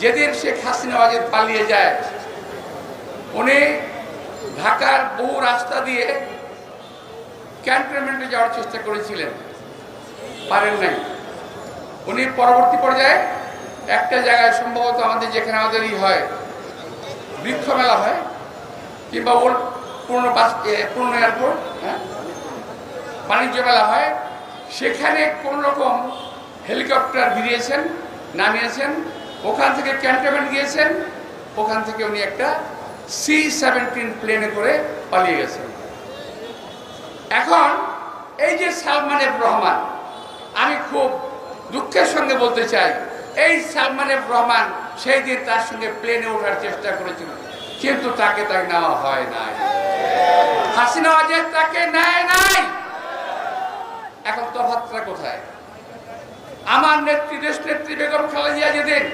যেদিন শেখ হাসিনা ওয়াজেদ পালিয়ে যায়, উনি ঢাকার বহু রাস্তা দিয়ে ক্যান্টনমেন্টে যাওয়ার চেষ্টা করেছিলেন, পারেন নাই। উনি পরবর্তী পর্যায়ে একটা জায়গায়, সম্ভবত আমাদের যেখানে আমাদের হয় বৃক্ষ মেলা হয় কিংবা ওল্ড পুরনো এয়ারপোর্ট, বাণিজ্য মেলা হয়, সেখানে কোন রকম হেলিকপ্টার ভিড়িয়েছেন, নামিয়েছেন, ওখান থেকে ক্যান্টনমেন্ট গিয়েছেন, ওখান থেকে উনি একটা C-17 প্লেনে করে পালিয়ে গেছেন। এখন এই যে সালমান এফ রহমান, আমি খুব দুঃখের সঙ্গে বলতে চাই, এই সালমান এফ রহমান সেই দিন তার সঙ্গে প্লেনে ওঠার চেষ্টা করেছিল, কিন্তু তাকে নেওয়া হয় নাই। হাসিনা ওয়াজেদ তাকে নেয় নাই। এখন তফাৎটা কোথায়? আমার নেত্রী, দেশ নেত্রী বেগম খালেদা জিয়া যেদিন